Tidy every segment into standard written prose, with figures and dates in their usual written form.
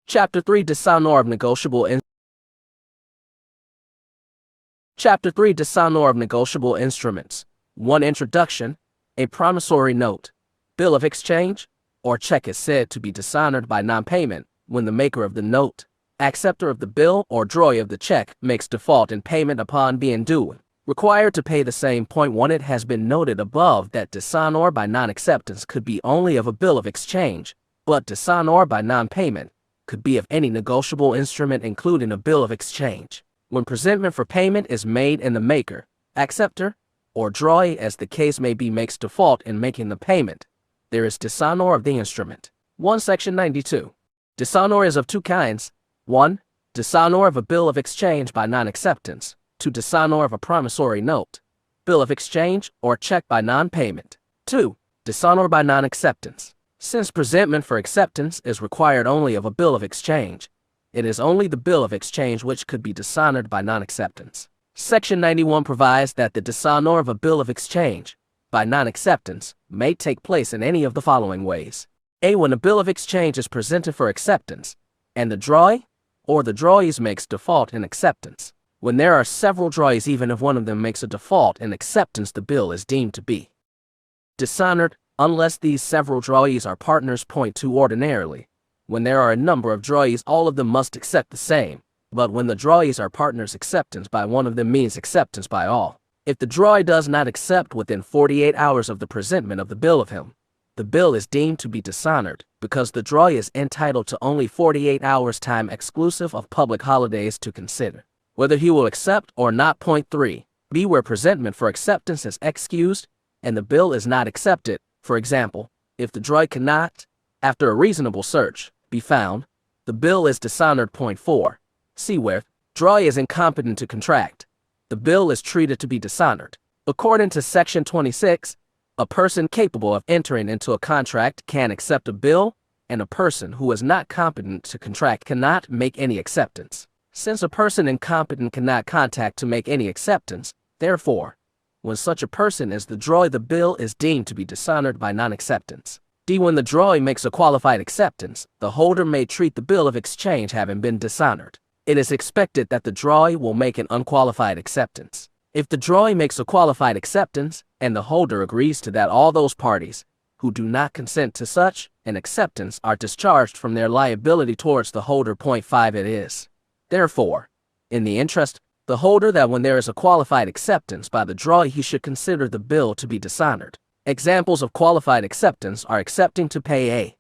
Chapter 3 Dishonor of Negotiable Chapter 3 Dishonor of Negotiable Instruments 1. Introduction. A promissory note, bill of exchange, or check is said to be dishonored by non-payment when the maker of the note, acceptor of the bill, or drawer of the check makes default in payment upon being due, required to pay the same. 1. It has been noted above that dishonor by non-acceptance could be only of a bill of exchange, but dishonor by non-payment could be of any negotiable instrument including a bill of exchange, when presentment for payment is made and the maker, acceptor, or drawer, as the case may be, makes default in making the payment. There is dishonor of the instrument. 1. Section 92. Dishonor is of two kinds. 1. Dishonor of a bill of exchange by non-acceptance. 2. Dishonor of a promissory note, bill of exchange, or check by non-payment. 2. Dishonor by non-acceptance. Since presentment for acceptance is required only of a bill of exchange, it is only the bill of exchange which could be dishonored by non-acceptance. Section 91 provides that the dishonor of a bill of exchange by non-acceptance may take place in any of the following ways. A. When a bill of exchange is presented for acceptance, and the drawer or the drawers makes default in acceptance. When there are several drawers, even if one of them makes a default in acceptance, the bill is deemed to be dishonored unless these several drawers are partners. 2. Ordinarily, when there are a number of drawers, all of them must accept the same, but when the drawers are partners, acceptance by one of them means acceptance by all. If the drawer does not accept within 48 hours of the presentment of the bill of him, the bill is deemed to be dishonored because the drawer is entitled to only 48 hours time exclusive of public holidays to consider whether he will accept or not. 3. B. Where presentment for acceptance is excused and the bill is not accepted. For example, if the drawer cannot, after a reasonable search, be found, the bill is dishonored. 4. C. Where drawer is incompetent to contract, the bill is treated to be dishonored. According to Section 26, a person capable of entering into a contract can accept a bill, and a person who is not competent to contract cannot make any acceptance. Since a person incompetent cannot contract to make any acceptance, therefore, when such a person is the drawer, the bill is deemed to be dishonored by non-acceptance. D. When the drawer makes a qualified acceptance, the holder may treat the bill of exchange having been dishonored. It is expected that the drawer will make an unqualified acceptance. If the drawer makes a qualified acceptance and the holder agrees to that, all those parties who do not consent to such an acceptance are discharged from their liability towards the holder. 5. It is, therefore, in the interest of the holder that when there is a qualified acceptance by the drawer, he should consider the bill to be dishonored. Examples of qualified acceptance are accepting to pay a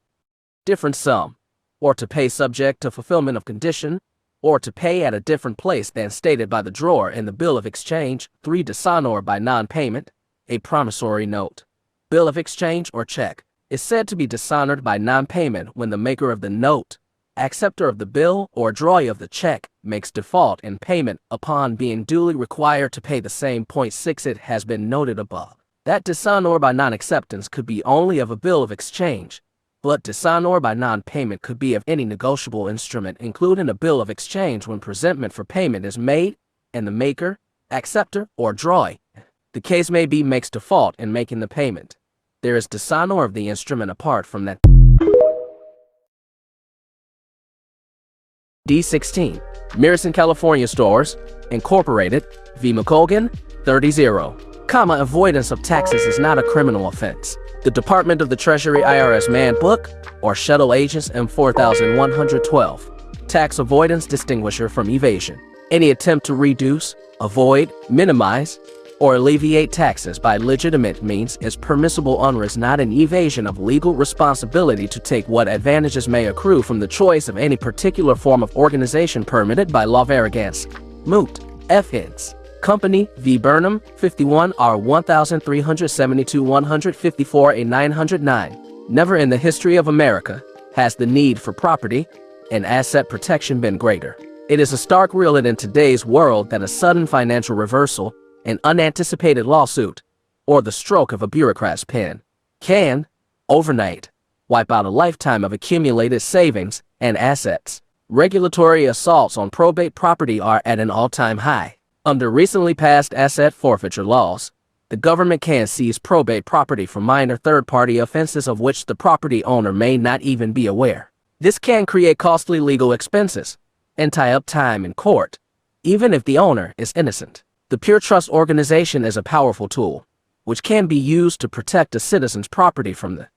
different sum, or to pay subject to fulfillment of condition, or to pay at a different place than stated by the drawer in the bill of exchange. 3. Dishonor by non-payment. A promissory note, bill of exchange, or check is said to be dishonored by non-payment when the maker of the note, acceptor of the bill, or drawer of the check makes default in payment upon being duly required to pay the same. 6. It has been noted above that dishonor by non-acceptance could be only of a bill of exchange, but dishonor by non-payment could be of any negotiable instrument including a bill of exchange when presentment for payment is made and the maker, acceptor, or drawer, the case may be, makes default in making the payment. There is dishonor of the instrument apart from that. D16. Mirison California Stores, Incorporated, v. McColgan, 30. Avoidance of taxes is not a criminal offense. The Department of the Treasury IRS Man Book, or Shuttle Agents M4112. Tax avoidance distinguisher from evasion. Any attempt to reduce, avoid, minimize, or alleviate taxes by legitimate means is permissible unless not an evasion of legal responsibility to take what advantages may accrue from the choice of any particular form of organization permitted by law. Varigance. Moot. F. Hins. Company v. Burnham, 51 R. 1372 154 A. 909. Never in the history of America has the need for property and asset protection been greater. It is a stark reality in today's world that a sudden financial reversal, an unanticipated lawsuit, or the stroke of a bureaucrat's pen can, overnight, wipe out a lifetime of accumulated savings and assets. Regulatory assaults on probate property are at an all-time high. Under recently passed asset forfeiture laws, the government can seize probate property for minor third-party offenses of which the property owner may not even be aware. This can create costly legal expenses and tie up time in court, even if the owner is innocent. The Pure Trust organization is a powerful tool, which can be used to protect a citizen's property from the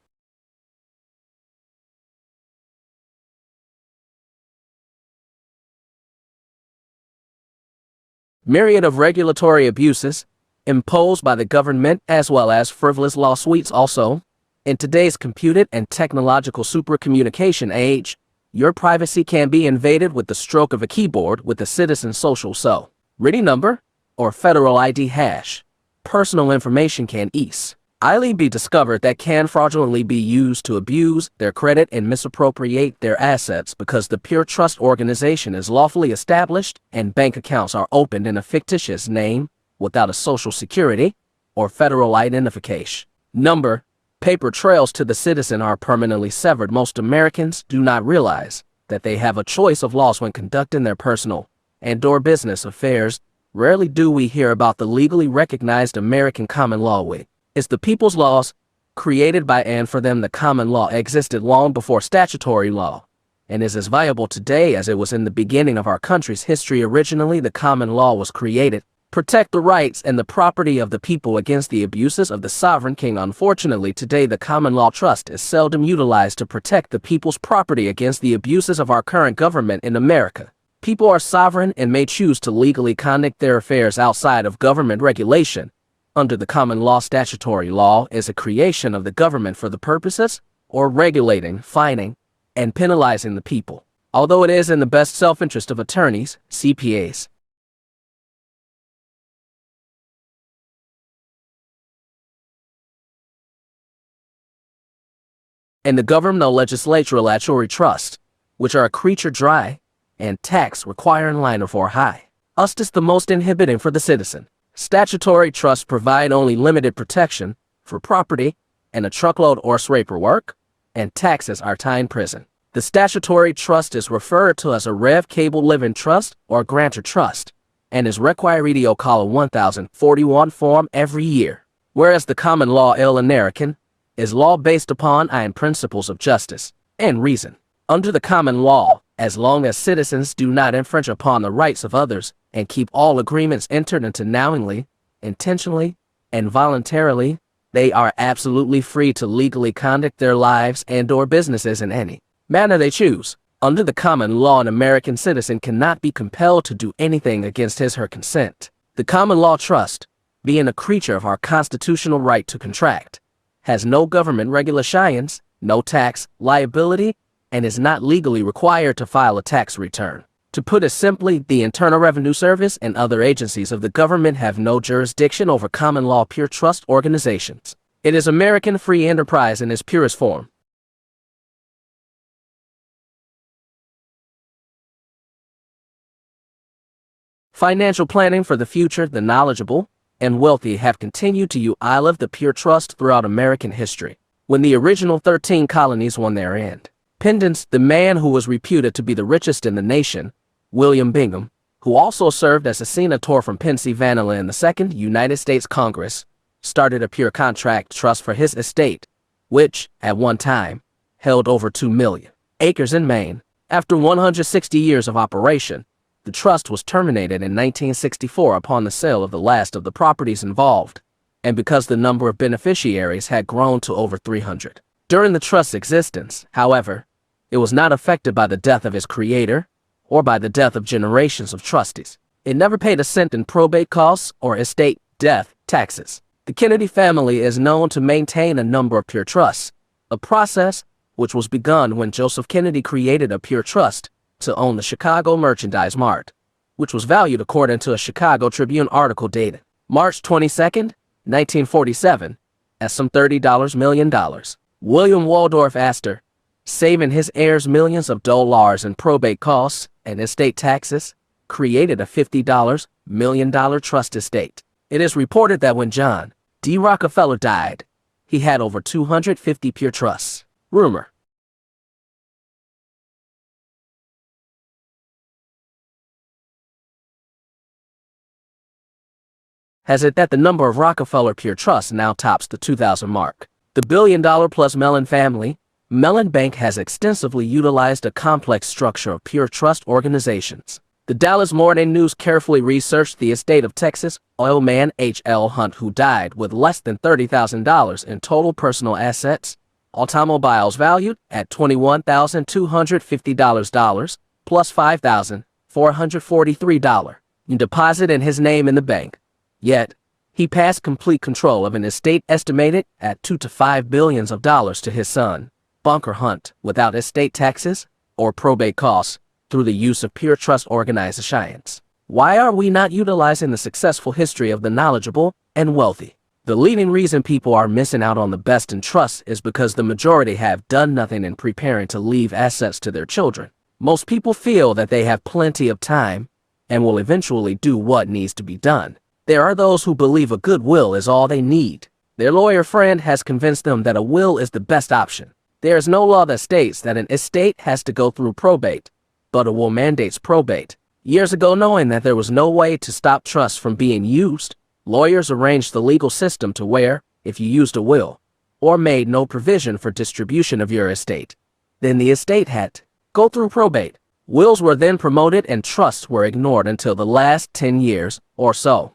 myriad of regulatory abuses imposed by the government, as well as frivolous lawsuits. Also, in today's computed and technological supercommunication age, your privacy can be invaded with the stroke of a keyboard with a citizen's social security number or federal ID hash. Personal information can easily be discovered that can fraudulently be used to abuse their credit and misappropriate their assets because the Pure Trust organization is lawfully established and bank accounts are opened in a fictitious name without a social security or federal identification number. Paper trails to the citizen are permanently severed. Most Americans do not realize that they have a choice of laws when conducting their personal and/or business affairs. Rarely do we hear about the legally recognized American common law, which is the people's laws created by and for them. The common law existed long before statutory law and is as viable today as it was in the beginning of our country's history. Originally, the common law was created to protect the rights and the property of the people against the abuses of the sovereign king. Unfortunately, today the common law trust is seldom utilized to protect the people's property against the abuses of our current government in America. People are sovereign and may choose to legally conduct their affairs outside of government regulation. Under the common law, statutory law is a creation of the government for the purposes or regulating, fining, and penalizing the people. Although it is in the best self-interest of attorneys, CPAs, and the governmental legislature trust, which are a creature dry and tax requiring liner for high. Us is the most inhibiting for the citizen. Statutory trusts provide only limited protection for property and a truckload or paperwork, and taxes are time in prison. The statutory trust is referred to as a Rev Cable Living Trust or Grantor Trust, and is required to call 1041 form every year. Whereas the common law American is law based upon and principles of justice and reason. Under the common law, as long as citizens do not infringe upon the rights of others and keep all agreements entered into knowingly, intentionally, and voluntarily, they are absolutely free to legally conduct their lives and/or businesses in any manner they choose. Under the common law, an American citizen cannot be compelled to do anything against his or her consent. The common law trust, being a creature of our constitutional right to contract, has no government regulations, no tax liability, and is not legally required to file a tax return. To put it simply, the Internal Revenue Service and other agencies of the government have no jurisdiction over common law pure trust organizations. It is American free enterprise in its purest form. Financial planning for the future. The knowledgeable and wealthy have continued to use the pure trust throughout American history. When the original 13 colonies won their independence, the man who was reputed to be the richest in the nation, William Bingham, who also served as a senator from Pennsylvania in the Second United States Congress, started a pure contract trust for his estate, which, at one time, held over 2 million acres in Maine. After 160 years of operation, the trust was terminated in 1964 upon the sale of the last of the properties involved, and because the number of beneficiaries had grown to over 300. During the trust's existence, however, it was not affected by the death of its creator or by the death of generations of trustees. It never paid a cent in probate costs or estate, death, taxes. The Kennedy family is known to maintain a number of pure trusts, a process which was begun when Joseph Kennedy created a pure trust to own the Chicago Merchandise Mart, which was valued according to a Chicago Tribune article dated March 22, 1947, at some $30 million. William Waldorf Astor, saving his heirs millions of dollars in probate costs and estate taxes, created a $50 million trust estate. It is reported that when John D. Rockefeller died, he had over 250 pure trusts. Rumor has it that the number of Rockefeller pure trusts now tops the 2,000 mark. The billion-dollar-plus Mellon family Mellon Bank has extensively utilized a complex structure of pure trust organizations. The Dallas Morning News carefully researched the estate of Texas oil man H.L. Hunt, who died with less than $30,000 in total personal assets, automobiles valued at $21,250 plus $5,443 in deposit in his name in the bank. Yet, he passed complete control of an estate estimated at $2 to $5 billion to his son, Bunker Hunt, without estate taxes or probate costs, through the use of pure trust organizations. Why are we not utilizing the successful history of the knowledgeable and wealthy? The leading reason people are missing out on the best in trust is because the majority have done nothing in preparing to leave assets to their children. Most people feel that they have plenty of time and will eventually do what needs to be done. There are those who believe a good will is all they need. Their lawyer friend has convinced them that a will is the best option. There is no law that states that an estate has to go through probate, but a will mandates probate. Years ago, knowing that there was no way to stop trust from being used, lawyers arranged the legal system to where, if you used a will, or made no provision for distribution of your estate, then the estate had to go through probate. Wills were then promoted and trusts were ignored until the last 10 years or so.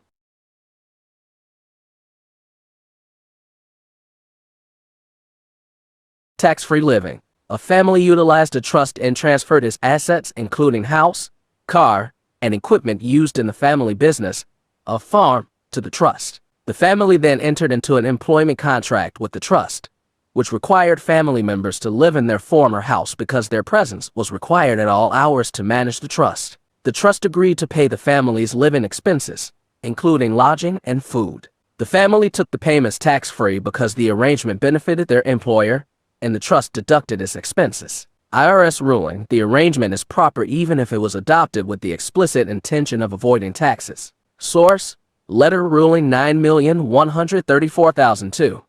Tax-free living. A family utilized a trust and transferred its assets, including house, car, and equipment used in the family business, a farm, to the trust. The family then entered into an employment contract with the trust, which required family members to live in their former house because their presence was required at all hours to manage the trust. The trust agreed to pay the family's living expenses, including lodging and food. The family took the payments tax-free because the arrangement benefited their employer, and the trust deducted its expenses. IRS ruling: the arrangement is proper even if it was adopted with the explicit intention of avoiding taxes. Source: Letter Ruling 9,134,002.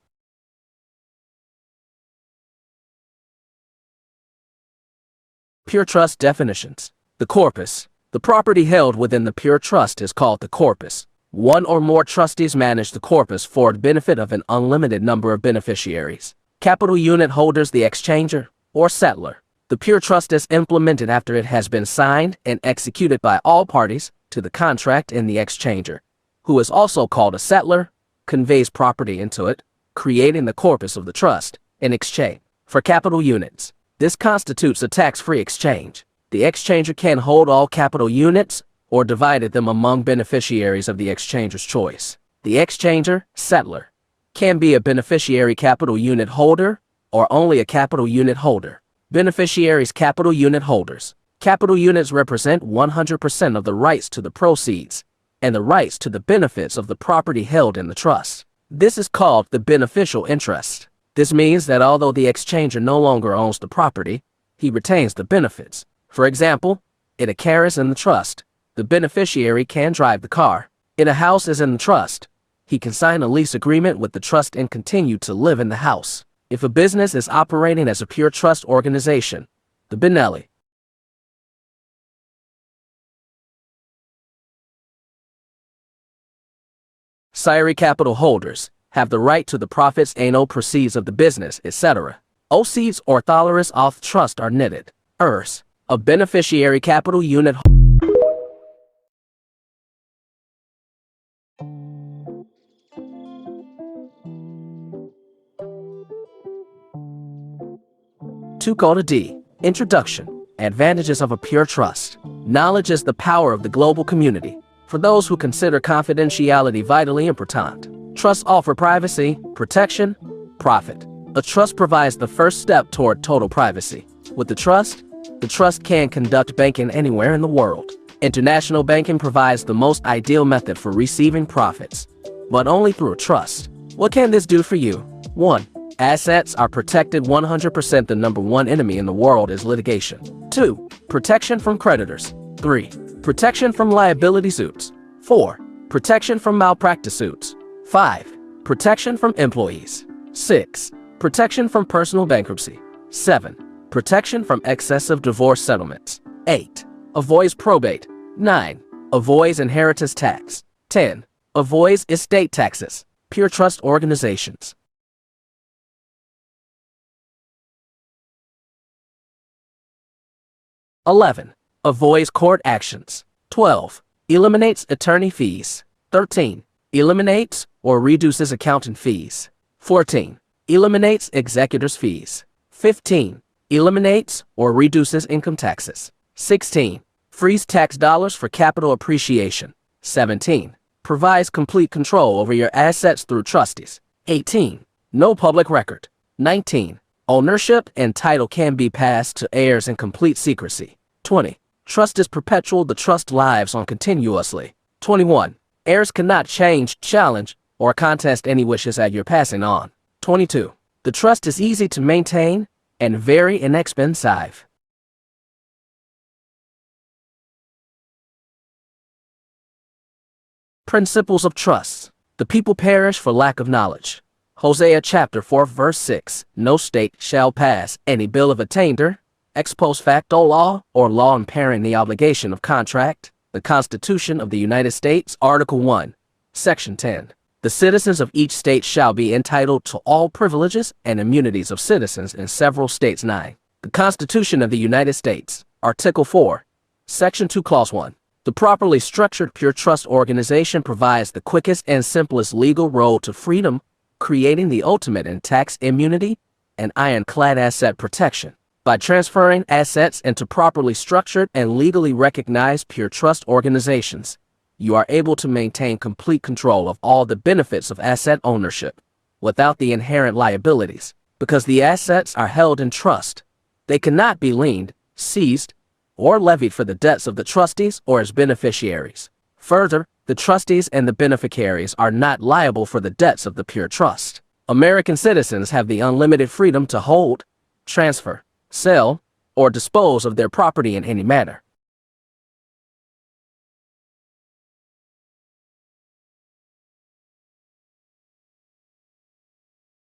Pure trust definitions. The corpus. The property held within the pure trust is called the corpus. One or more trustees manage the corpus for the benefit of an unlimited number of beneficiaries. Capital unit holders: the exchanger or settler. The pure trust is implemented after it has been signed and executed by all parties to the contract, and the exchanger, who is also called a settler, conveys property into it, creating the corpus of the trust in exchange for capital units. This constitutes a tax-free exchange. The exchanger can hold all capital units or divided them among beneficiaries of the exchanger's choice. The exchanger, settler, can be a beneficiary capital unit holder or only a capital unit holder. Beneficiaries: capital unit holders. Capital units represent 100% of the rights to the proceeds and the rights to the benefits of the property held in the trust. This is called the beneficial interest. This means that although the exchanger no longer owns the property, he retains the benefits. For example, if a car is in the trust, the beneficiary can drive the car. If a house is in the trust, he can sign a lease agreement with the trust and continue to live in the house. If a business is operating as a pure trust organization, the Benelli Siri capital holders have the right to the profits and proceeds of the business, etc. Proceeds or thalers off trust are netted. ERS, a beneficiary capital unit D. Introduction. Advantages of a pure trust. Knowledge is the power of the global community. For those who consider confidentiality vitally important, trusts offer privacy, protection, profit. A trust provides the first step toward total privacy. With the trust can conduct banking anywhere in the world. International banking provides the most ideal method for receiving profits, but only through a trust. What can this do for you? 1. Assets are protected 100%. The number one enemy in the world is litigation. 2. Protection from creditors. 3. Protection from liability suits. 4. Protection from malpractice suits. 5. Protection from employees. 6. Protection from personal bankruptcy. 7. Protection from excessive divorce settlements. 8. Avoids probate. 9. Avoids inheritance tax. 10. Avoids estate taxes. Pure trust organizations. 11. Avoids court actions. 12. Eliminates attorney fees. 13. Eliminates or reduces accountant fees. 14. Eliminates executor's fees. 15. Eliminates or reduces income taxes. 16. Frees tax dollars for capital appreciation. 17. Provides complete control over your assets through trustees. 18. No public record. 19. Ownership and title can be passed to heirs in complete secrecy. 20. Trust is perpetual. The trust lives on continuously. 21. Heirs cannot change, challenge, or contest any wishes at your passing on. 22. The trust is easy to maintain and very inexpensive. Principles of trust. The people perish for lack of knowledge. Hosea chapter 4 verse 6. No state shall pass any bill of attainder, ex post facto law, or law impairing the obligation of contract. The Constitution of the United States, Article 1, Section 10. The citizens of each state shall be entitled to all privileges and immunities of citizens in several states. 9. The Constitution of the United States, Article 4, Section 2, Clause 1. The properly structured pure trust organization provides the quickest and simplest legal road to freedom, creating the ultimate in tax immunity and ironclad asset protection. By transferring assets into properly structured and legally recognized pure trust organizations, you are able to maintain complete control of all the benefits of asset ownership without the inherent liabilities. Because the assets are held in trust, they cannot be liened, seized, or levied for the debts of the trustees or its beneficiaries. Further, the trustees and the beneficiaries are not liable for the debts of the pure trust. American citizens have the unlimited freedom to hold, transfer, sell, or dispose of their property in any manner.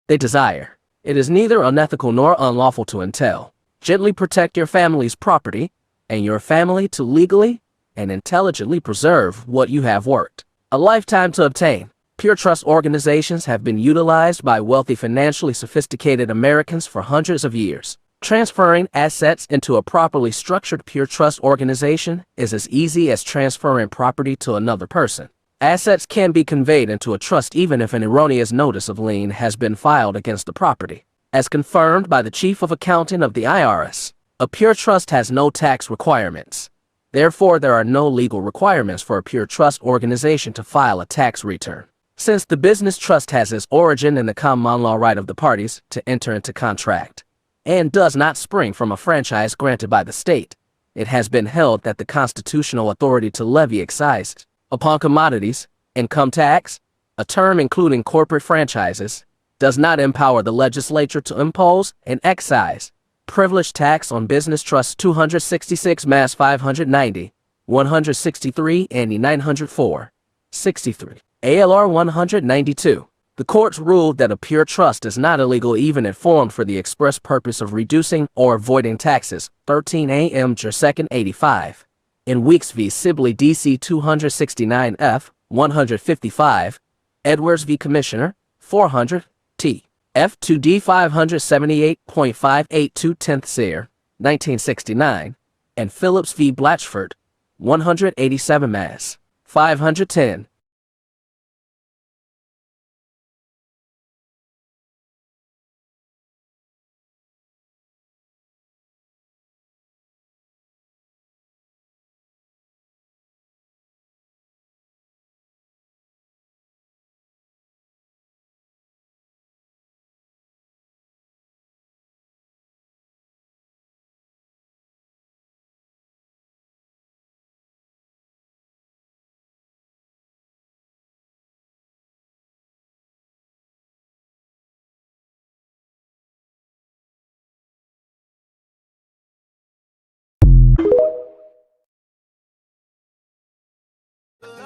They desire. It is neither unethical nor unlawful to entail. Gently protect your family's property and your family to legally and intelligently preserve what you have worked a lifetime to obtain. Pure trust organizations have been utilized by wealthy, financially sophisticated Americans for hundreds of years. Transferring assets into a properly structured pure trust organization is as easy as transferring property to another person. Assets can be conveyed into a trust even if an erroneous notice of lien has been filed against the property. As confirmed by the Chief of Accounting of the IRS, a pure trust has no tax requirements. Therefore, there are no legal requirements for a pure trust organization to file a tax return. Since the business trust has its origin in the common law right of the parties to enter into contract, and does not spring from a franchise granted by the state, it has been held that the constitutional authority to levy excise upon commodities, income tax, a term including corporate franchises, does not empower the legislature to impose an excise privilege tax on business trusts. 266 Mass 590, 163 and 904, 63. ALR 192. The courts ruled that a pure trust is not illegal even if formed for the express purpose of reducing or avoiding taxes. 13 AM Jur 2nd 85. In Weeks v. Sibley DC 269 F. 155, Edwards v. Commissioner 400 T. F2D 578.582 10th Seer 1969, and Phillips v. Blatchford 187 Mass 510.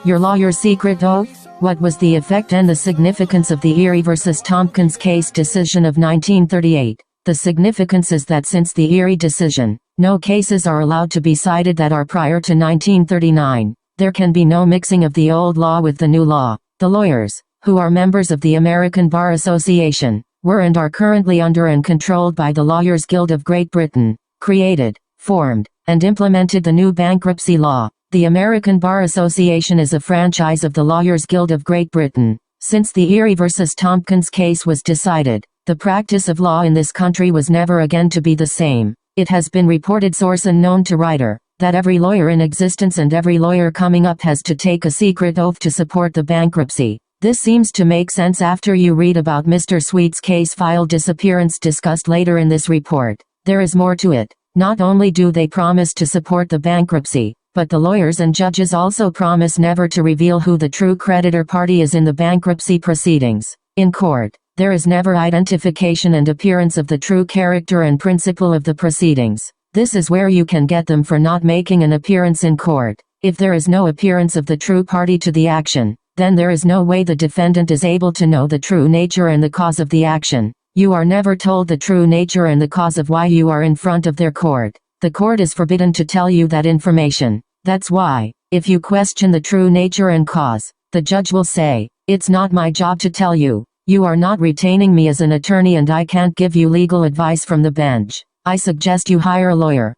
Your lawyer's secret oath? What was the effect and the significance of the Erie versus Tompkins case decision of 1938? The significance is that since the Erie decision, no cases are allowed to be cited that are prior to 1939. There can be no mixing of the old law with the new law. The lawyers, who are members of the American Bar Association, were and are currently under and controlled by the Lawyers Guild of Great Britain, created, formed, and implemented the new bankruptcy law. The American Bar Association is a franchise of the Lawyers Guild of Great Britain. Since the Erie v. Tompkins case was decided, the practice of law in this country was never again to be the same. It has been reported, source unknown to writer, that every lawyer in existence and every lawyer coming up has to take a secret oath to support the bankruptcy. This seems to make sense after you read about Mr. Sweet's case file disappearance discussed later in this report. There is more to it. Not only do they promise to support the bankruptcy, but the lawyers and judges also promise never to reveal who the true creditor party is in the bankruptcy proceedings. In court, there is never identification and appearance of the true character and principle of the proceedings. This is where you can get them for not making an appearance in court. If there is no appearance of the true party to the action, then there is no way the defendant is able to know the true nature and the cause of the action. You are never told the true nature and the cause of why you are in front of their court. The court is forbidden to tell you that information. That's why, if you question the true nature and cause, the judge will say, "It's not my job to tell you. You are not retaining me as an attorney and I can't give you legal advice from the bench. I suggest you hire a lawyer."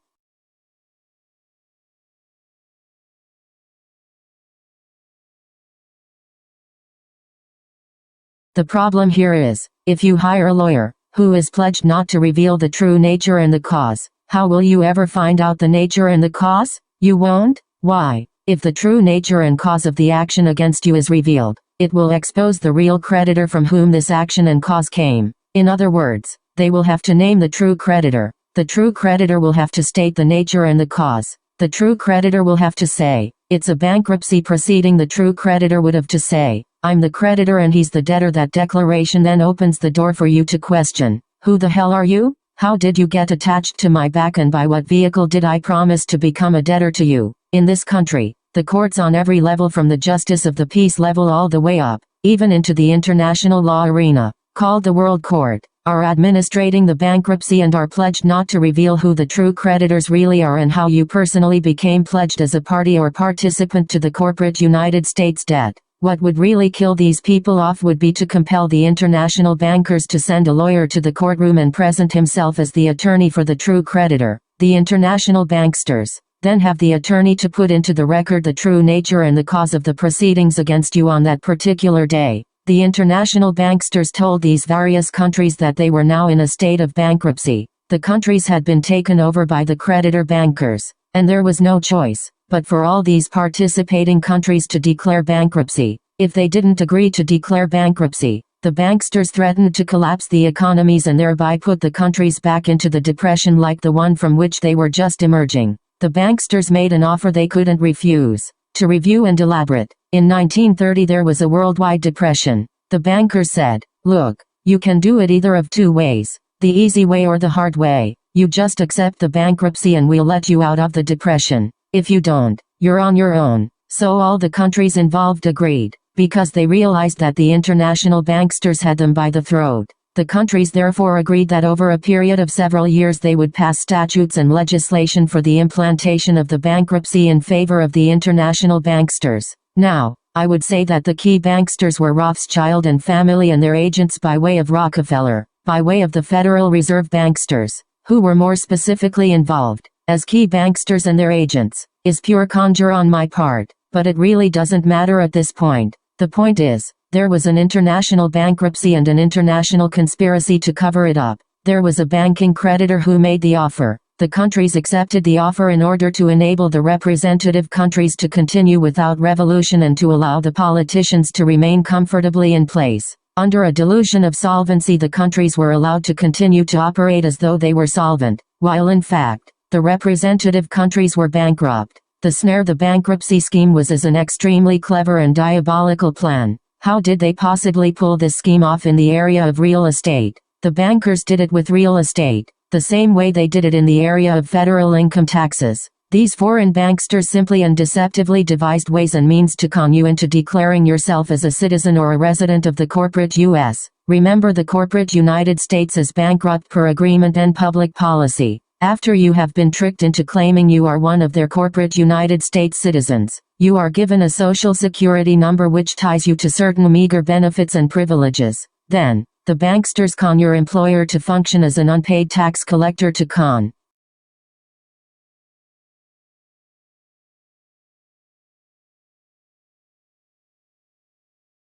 The problem here is, if you hire a lawyer, who is pledged not to reveal the true nature and the cause, how will you ever find out the nature and the cause? You won't? Why? If the true nature and cause of the action against you is revealed, it will expose the real creditor from whom this action and cause came. In other words, they will have to name the true creditor. The true creditor will have to state the nature and the cause. The true creditor will have to say, "It's a bankruptcy proceeding." The true creditor would have to say, "I'm the creditor and he's the debtor." That declaration then opens the door for you to question, "Who the hell are you? How did you get attached to my back and by what vehicle did I promise to become a debtor to you?" In this country, the courts on every level from the justice of the peace level all the way up, even into the international law arena, called the World Court, are administrating the bankruptcy and are pledged not to reveal who the true creditors really are and how you personally became pledged as a party or participant to the corporate United States debt. What would really kill these people off would be to compel the international bankers to send a lawyer to the courtroom and present himself as the attorney for the true creditor, the international banksters, then have the attorney to put into the record the true nature and the cause of the proceedings against you on that particular day. The international banksters told these various countries that they were now in a state of bankruptcy. The countries had been taken over by the creditor bankers, and there was no choice but for all these participating countries to declare bankruptcy. If they didn't agree to declare bankruptcy, the banksters threatened to collapse the economies and thereby put the countries back into the depression like the one from which they were just emerging. The banksters made an offer they couldn't refuse. To review and elaborate, in 1930 there was a worldwide depression. The bankers said, "Look, you can do it either of two ways, the easy way or the hard way. You just accept the bankruptcy and we'll let you out of the depression. If you don't, you're on your own." So all the countries involved agreed, because they realized that the international banksters had them by the throat. The countries therefore agreed that over a period of several years they would pass statutes and legislation for the implantation of the bankruptcy in favor of the international banksters. Now, I would say that the key banksters were Rothschild and family and their agents by way of Rockefeller, by way of the Federal Reserve banksters, who were more specifically involved, as key banksters and their agents, is pure conjure on my part, but it really doesn't matter at this point. The point is, there was an international bankruptcy and an international conspiracy to cover it up. There was a banking creditor who made the offer. The countries accepted the offer in order to enable the representative countries to continue without revolution and to allow the politicians to remain comfortably in place. Under a delusion of solvency, the countries were allowed to continue to operate as though they were solvent, while in fact, the representative countries were bankrupt. The snare the bankruptcy scheme was is an extremely clever and diabolical plan. How did they possibly pull this scheme off in the area of real estate? The bankers did it with real estate, the same way they did it in the area of federal income taxes. These foreign banksters simply and deceptively devised ways and means to con you into declaring yourself as a citizen or a resident of the corporate U.S. Remember, the corporate United States is bankrupt per agreement and public policy. After you have been tricked into claiming you are one of their corporate United States citizens, you are given a social security number which ties you to certain meager benefits and privileges. Then, the banksters con your employer to function as an unpaid tax collector to con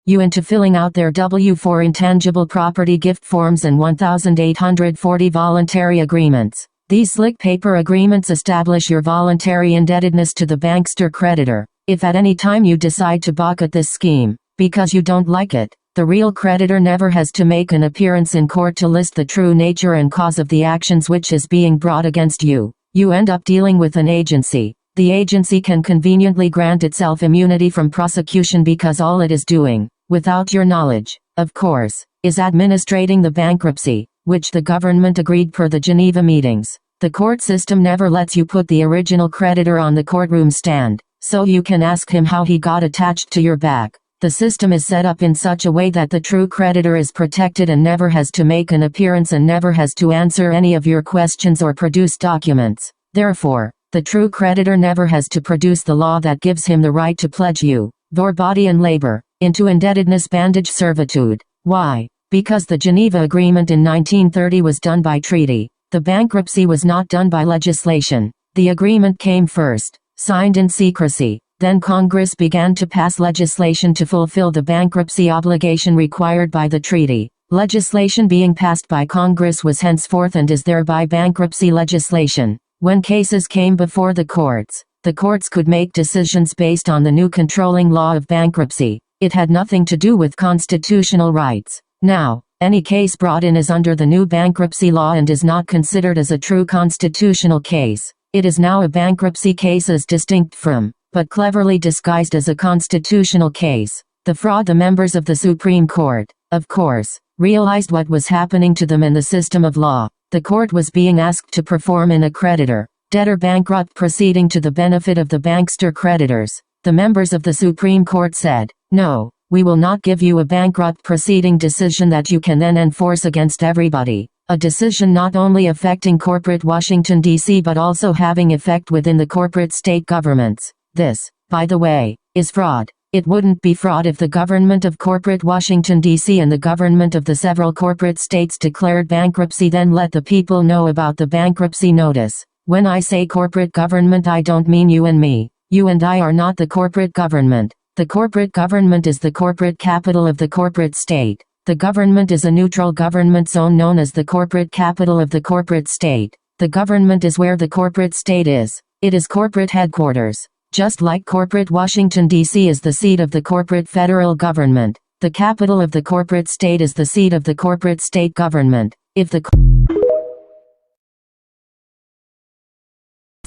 you into filling out their W-4 intangible property gift forms and 1,840 voluntary agreements. These slick paper agreements establish your voluntary indebtedness to the bankster creditor. If at any time you decide to balk at this scheme, because you don't like it, the real creditor never has to make an appearance in court to list the true nature and cause of the actions which is being brought against you. You end up dealing with an agency. The agency can conveniently grant itself immunity from prosecution because all it is doing, without your knowledge, of course, is administrating the bankruptcy, which the government agreed per the Geneva meetings. The court system never lets you put the original creditor on the courtroom stand, so you can ask him how he got attached to your back. The system is set up in such a way that the true creditor is protected and never has to make an appearance and never has to answer any of your questions or produce documents. Therefore, the true creditor never has to produce the law that gives him the right to pledge you, your body and labor, into indebtedness bandage servitude. Why? Because the Geneva Agreement in 1930 was done by treaty. The bankruptcy was not done by legislation. The agreement came first, signed in secrecy. Then Congress began to pass legislation to fulfill the bankruptcy obligation required by the treaty. Legislation being passed by Congress was henceforth and is thereby bankruptcy legislation. When cases came before the courts could make decisions based on the new controlling law of bankruptcy. It had nothing to do with constitutional rights. Now, any case brought in is under the new bankruptcy law and is not considered as a true constitutional case. It is now a bankruptcy case as distinct from, but cleverly disguised as a constitutional case. The members of the Supreme Court, of course, realized what was happening to them in the system of law. The court was being asked to perform in a creditor-debtor bankrupt proceeding to the benefit of the bankster creditors. The members of the Supreme Court said, "No, we will not give you a bankrupt proceeding decision that you can then enforce against everybody. A decision not only affecting corporate Washington, D.C. but also having effect within the corporate state governments. This, by the way, is fraud. It wouldn't be fraud if the government of corporate Washington, D.C. and the government of the several corporate states declared bankruptcy, then let the people know about the bankruptcy notice. When I say corporate government, I don't mean you and me. You and I are not the corporate government. The corporate government is the corporate capital of the corporate state. The government is a neutral government zone known as the corporate capital of the corporate state. The government is where the corporate state is. It is corporate headquarters. Just like corporate Washington, D.C. is the seat of the corporate federal government, the capital of the corporate state is the seat of the corporate state government. If the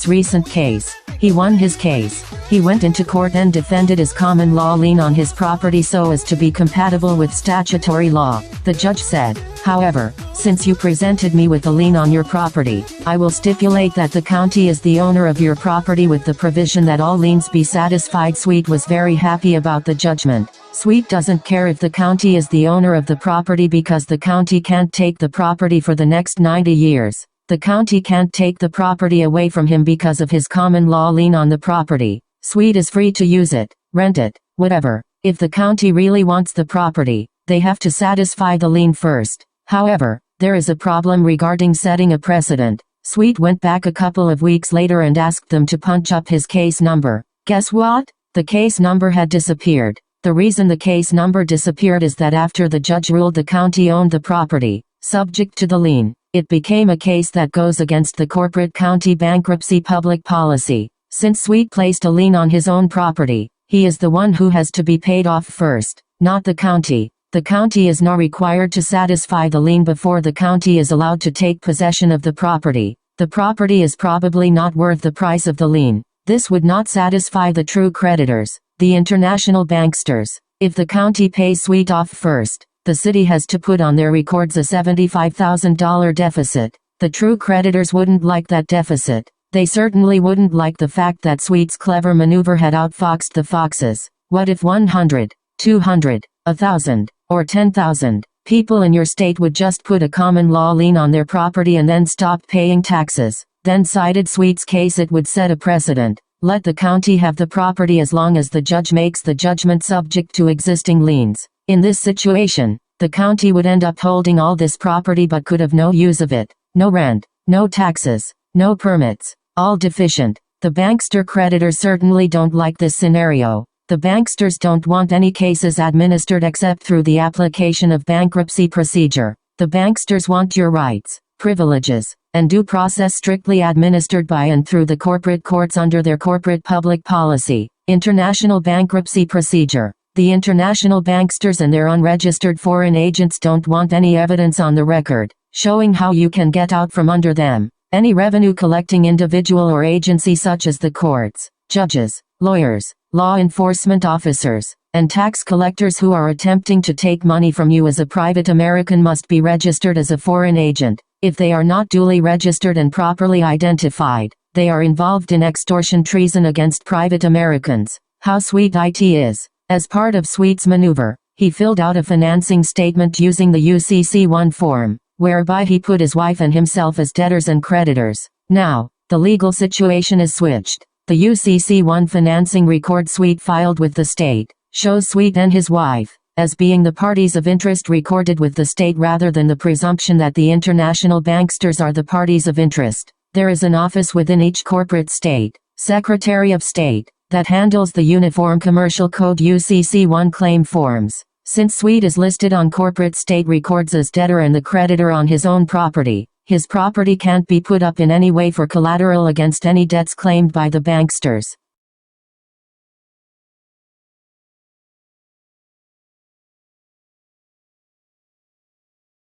recent case, he won his case. He went into court and defended his common law lien on his property so as to be compatible with statutory law. The judge said, "However, since you presented me with a lien on your property, I will stipulate that the county is the owner of your property with the provision that all liens be satisfied." Sweet was very happy about the judgment. Sweet doesn't care if the county is the owner of the property because the county can't take the property for the next 90 years. The county can't take the property away from him because of his common law lien on the property. Sweet is free to use it, rent it, whatever. If the county really wants the property, they have to satisfy the lien first. However, there is a problem regarding setting a precedent. Sweet went back a couple of weeks later and asked them to punch up his case number. Guess what? The case number had disappeared. The reason the case number disappeared is that after the judge ruled the county owned the property, subject to the lien, it became a case that goes against the corporate county bankruptcy public policy. Since Sweet placed a lien on his own property, he is the one who has to be paid off first, not the county. The county is not required to satisfy the lien before the county is allowed to take possession of the property. The property is probably not worth the price of the lien. This would not satisfy the true creditors, the international banksters. If the county pays Sweet off first, the city has to put on their records a $75,000 deficit. The true creditors wouldn't like that deficit. They certainly wouldn't like the fact that Sweet's clever maneuver had outfoxed the foxes. What if 100, 200, 1,000, or 10,000 people in your state would just put a common law lien on their property and then stop paying taxes? Then cited Sweet's case, it would set a precedent. Let the county have the property as long as the judge makes the judgment subject to existing liens. In this situation, the county would end up holding all this property but could have no use of it. No rent, no taxes, no permits, all deficient. The bankster creditors certainly don't like this scenario. The banksters don't want any cases administered except through the application of bankruptcy procedure. The banksters want your rights, privileges, and due process strictly administered by and through the corporate courts under their corporate public policy. International bankruptcy procedure. The international banksters and their unregistered foreign agents don't want any evidence on the record, showing how you can get out from under them. Any revenue collecting individual or agency such as the courts, judges, lawyers, law enforcement officers, and tax collectors who are attempting to take money from you as a private American must be registered as a foreign agent. If they are not duly registered and properly identified, they are involved in extortion treason against private Americans. How sweet it is. As part of Sweet's maneuver, he filled out a financing statement using the UCC-1 form, whereby he put his wife and himself as debtors and creditors. Now, the legal situation is switched. The UCC-1 financing record Sweet filed with the state shows Sweet and his wife as being the parties of interest recorded with the state rather than the presumption that the international banksters are the parties of interest. There is an office within each corporate state, Secretary of State, that handles the Uniform Commercial Code UCC-1 claim forms. Since Sweet is listed on corporate state records as debtor and the creditor on his own property, his property can't be put up in any way for collateral against any debts claimed by the banksters.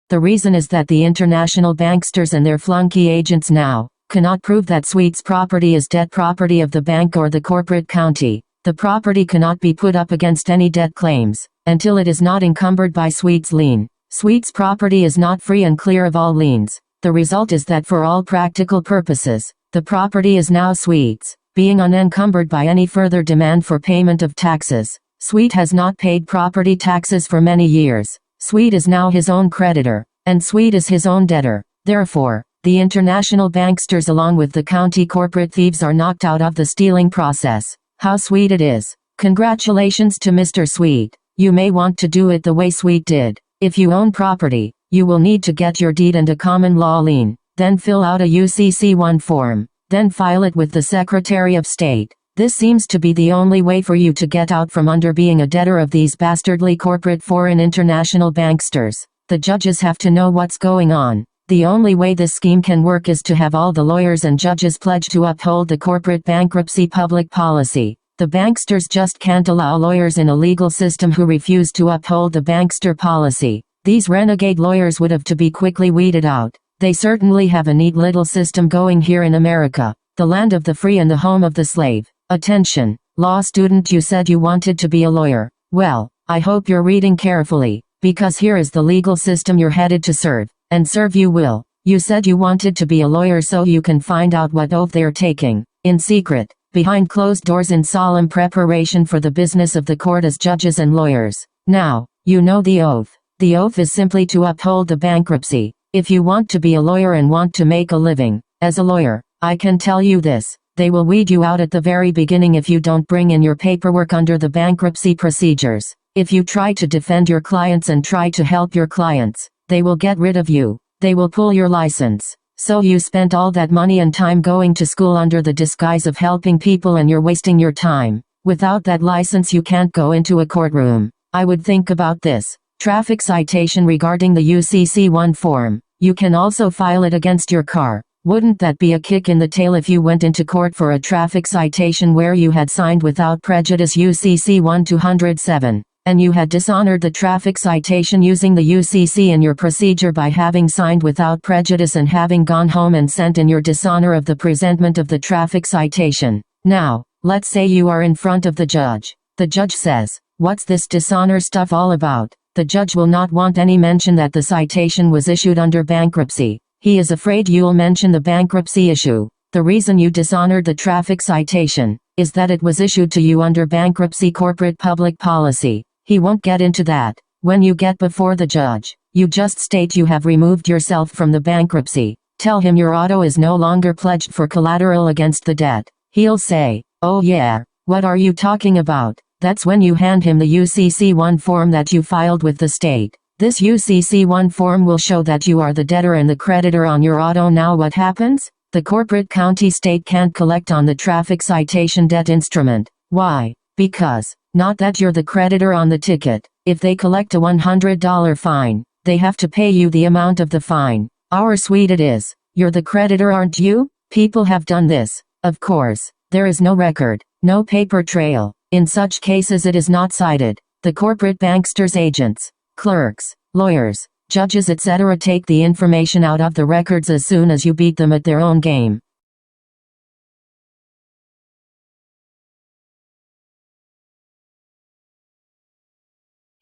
The reason is that the international banksters and their flunky agents now cannot prove that Sweet's property is debt property of the bank or the corporate county. The property cannot be put up against any debt claims until it is not encumbered by Sweet's lien. Sweet's property is not free and clear of all liens. The result is that for all practical purposes, the property is now Sweet's, being unencumbered by any further demand for payment of taxes. Sweet has not paid property taxes for many years. Sweet is now his own creditor, and Sweet is his own debtor. Therefore, the international banksters along with the county corporate thieves are knocked out of the stealing process. How sweet it is. Congratulations to Mr. Sweet. You may want to do it the way Sweet did. If you own property, you will need to get your deed and a common law lien, then fill out a UCC-1 form, then file it with the Secretary of State. This seems to be the only way for you to get out from under being a debtor of these bastardly corporate foreign international banksters. The judges have to know what's going on. The only way this scheme can work is to have all the lawyers and judges pledge to uphold the corporate bankruptcy public policy. The banksters just can't allow lawyers in a legal system who refuse to uphold the bankster policy. These renegade lawyers would have to be quickly weeded out. They certainly have a neat little system going here in America, the land of the free and the home of the slave. Attention, law student, you said you wanted to be a lawyer. Well, I hope you're reading carefully, because here is the legal system you're headed to serve, and serve you will. You said you wanted to be a lawyer so you can find out what oath they're taking, in secret, behind closed doors in solemn preparation for the business of the court as judges and lawyers. Now, you know the oath. The oath is simply to uphold the bankruptcy. If you want to be a lawyer and want to make a living as a lawyer, I can tell you this. They will weed you out at the very beginning if you don't bring in your paperwork under the bankruptcy procedures. If you try to defend your clients and try to help your clients, they will get rid of you. They will pull your license. So you spent all that money and time going to school under the disguise of helping people and you're wasting your time. Without that license you can't go into a courtroom. I would think about this. Traffic citation regarding the UCC-1 form. You can also file it against your car. Wouldn't that be a kick in the tail if you went into court for a traffic citation where you had signed without prejudice UCC-1 207, and you had dishonored the traffic citation using the UCC in your procedure by having signed without prejudice and having gone home and sent in your dishonor of the presentment of the traffic citation. Now, let's say you are in front of the judge. The judge says, "What's this dishonor stuff all about?" The judge will not want any mention that the citation was issued under bankruptcy. He is afraid you'll mention the bankruptcy issue. The reason you dishonored the traffic citation is that it was issued to you under bankruptcy corporate public policy. He won't get into that. When you get before the judge, you just state you have removed yourself from the bankruptcy. Tell him your auto is no longer pledged for collateral against the debt. He'll say, "Oh yeah, what are you talking about?" That's when you hand him the UCC-1 form that you filed with the state. This UCC-1 form will show that you are the debtor and the creditor on your auto. Now what happens? The corporate county state can't collect on the traffic citation debt instrument. Why? Because Not that you're the creditor on the ticket. If they collect a $100 fine, they have to pay you the amount of the fine. How sweet it is. You're the creditor, aren't you? People have done this. Of course. There is no record, no paper trail. In such cases it is not cited. The corporate banksters' agents, clerks, lawyers, judges etc. take the information out of the records as soon as you beat them at their own game.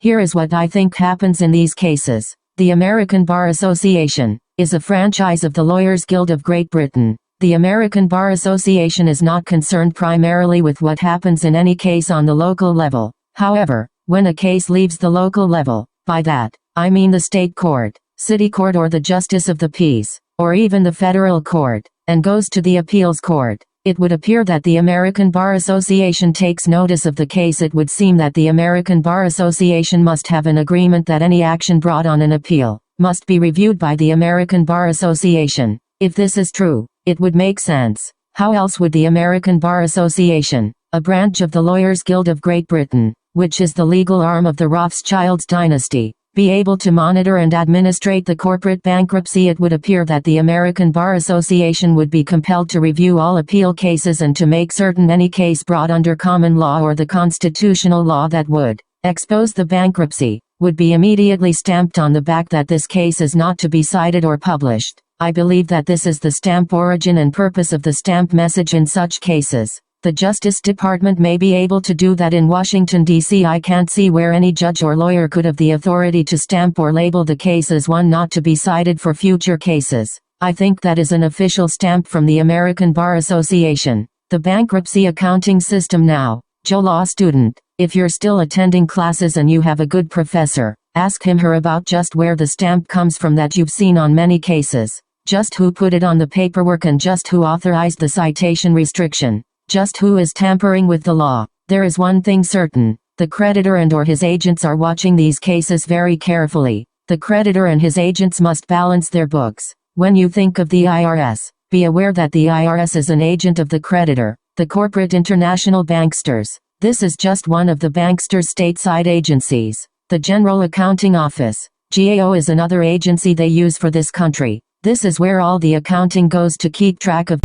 Here is what I think happens in these cases. The American Bar Association is a franchise of the Lawyers Guild of Great Britain. The American Bar Association is not concerned primarily with what happens in any case on the local level. However, when a case leaves the local level, by that, I mean the state court, city court or the justice of the peace, or even the federal court, and goes to the appeals court, it would appear that the American Bar Association takes notice of the case. It would seem that the American Bar Association must have an agreement that any action brought on an appeal must be reviewed by the American Bar Association. If this is true, it would make sense. How else would the American Bar Association, a branch of the Lawyers Guild of Great Britain, which is the legal arm of the Rothschilds dynasty, be able to monitor and administrate the corporate bankruptcy? It would appear that the American Bar Association would be compelled to review all appeal cases and to make certain any case brought under common law or the constitutional law that would expose the bankruptcy would be immediately stamped on the back that this case is not to be cited or published. I believe that this is the stamp origin and purpose of the stamp message in such cases. The Justice Department may be able to do that in Washington, D.C. I can't see where any judge or lawyer could have the authority to stamp or label the case as one not to be cited for future cases. I think that is an official stamp from the American Bar Association. The bankruptcy accounting system now. Joe, law student, if you're still attending classes and you have a good professor, ask him/her about just where the stamp comes from that you've seen on many cases. Just who put it on the paperwork and just who authorized the citation restriction. Just who is tampering with the law. There is one thing certain. The creditor and/or his agents are watching these cases very carefully. The creditor and his agents must balance their books. When you think of the IRS, be aware that the IRS is an agent of the creditor, the corporate international banksters. This is just one of the banksters' stateside agencies. The General Accounting Office, GAO, is another agency they use for this country. This is where all the accounting goes to keep track of